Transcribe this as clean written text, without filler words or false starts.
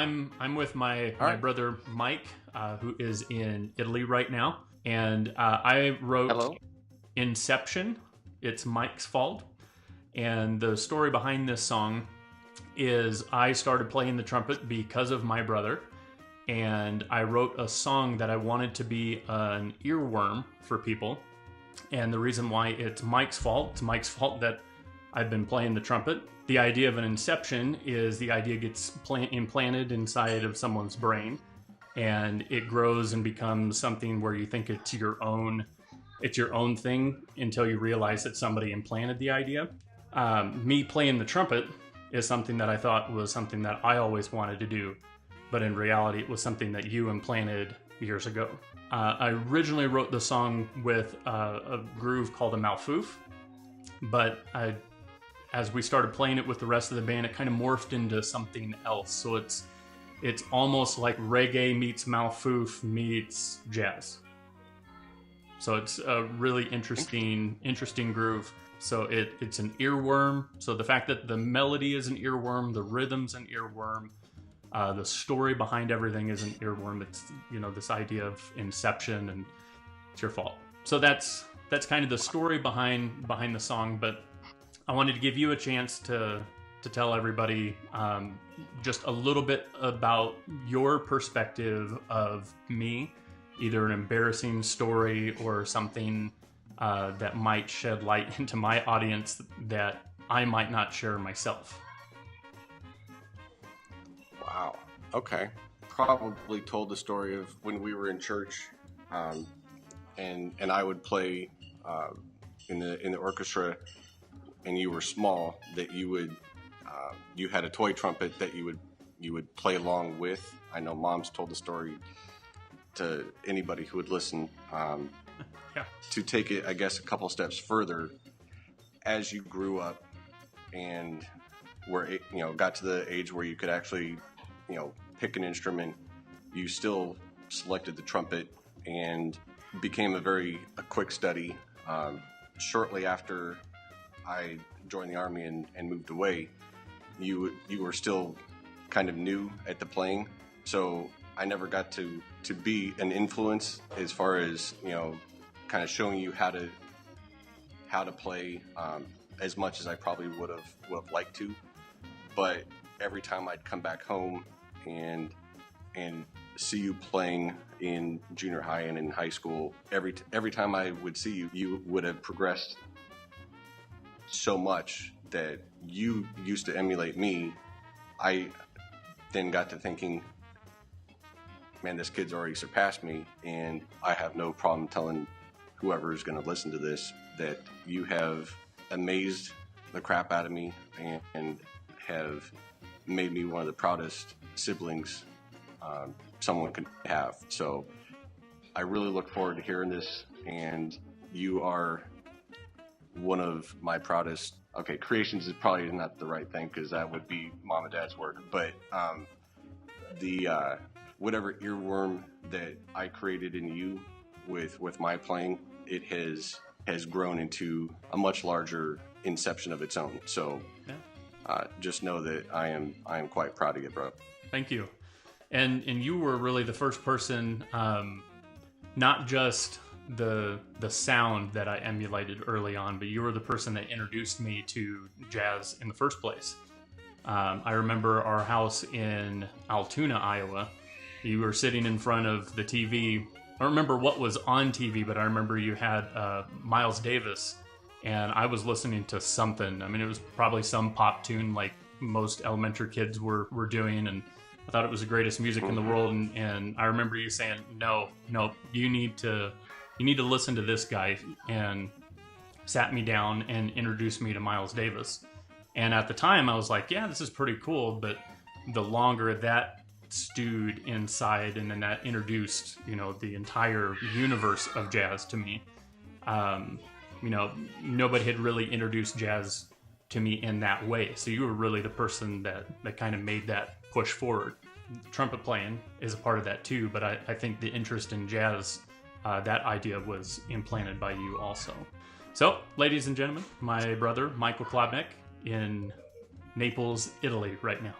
I'm with my All right. brother Mike, who is in Italy right now, and I wrote Hello. Inception. It's Mike's fault, and the story behind this song is I started playing the trumpet because of my brother, and I wrote a song that I wanted to be an earworm for people. And the reason why it's Mike's fault that I've been playing the trumpet. The idea of an inception is the idea gets implanted inside of someone's brain, and it grows and becomes something where you think it's your own thing until you realize that somebody implanted the idea. Me playing the trumpet is something that I thought was something that I always wanted to do, but in reality it was something that you implanted years ago. I originally wrote the song with a groove called a malfoof, but as we started playing it with the rest of the band, it kind of morphed into something else. So it's almost like reggae meets malfoof meets jazz. So it's a really interesting groove. So it's an earworm. So the fact that the melody is an earworm, the rhythm's an earworm, the story behind everything is an earworm. It's, this idea of inception, and it's your fault. So that's kind of the story behind the song. But I wanted to give you a chance to tell everybody just a little bit about your perspective of me, either an embarrassing story or something that might shed light into my audience that I might not share myself. Wow. Okay. Probably told the story of when we were in church, and I would play in the orchestra, and you were small. That you would you had a toy trumpet that you would play along with. I know Mom's told the story to anybody who would listen. Yeah. To take it, I guess, a couple steps further, as you grew up and got to the age where you could actually, pick an instrument, you still selected the trumpet and became a quick study. Shortly after I joined the Army and moved away, you were still kind of new at the playing, so I never got to be an influence as far as, kind of showing you how to play as much as I probably would have liked to. But every time I'd come back home and see you playing in junior high and in high school, every time I would see you, you would have progressed so much that you used to emulate me. I then got to thinking, man, this kid's already surpassed me, and I have no problem telling whoever is going to listen to this that you have amazed the crap out of me and have made me one of the proudest siblings someone could have. So I really look forward to hearing this, and you are one of my proudest. Okay, creations is probably not the right thing because that would be mom and dad's work, but the whatever earworm that I created in you with my playing, it has grown into a much larger inception of its own. So just know that I am quite proud of you, bro. Thank you. And you were really the first person, not just the sound that I emulated early on, but you were the person that introduced me to jazz in the first place. I remember our house in Altoona, Iowa. You were sitting in front of the TV. I don't remember what was on TV, but I remember you had Miles Davis, and I was listening to something. I mean, it was probably some pop tune like most elementary kids were doing, and I thought it was the greatest music in the world. And I remember you saying, no, you need to listen to this guy, and sat me down and introduced me to Miles Davis. And at the time I was like, yeah, this is pretty cool. But the longer that stewed inside, and then that introduced, the entire universe of jazz to me. Nobody had really introduced jazz to me in that way. So you were really the person that kind of made that push forward. Trumpet playing is a part of that too, but I think the interest in jazz, that idea was implanted by you also. So, ladies and gentlemen, my brother, Michael Klobnak, in Naples, Italy right now.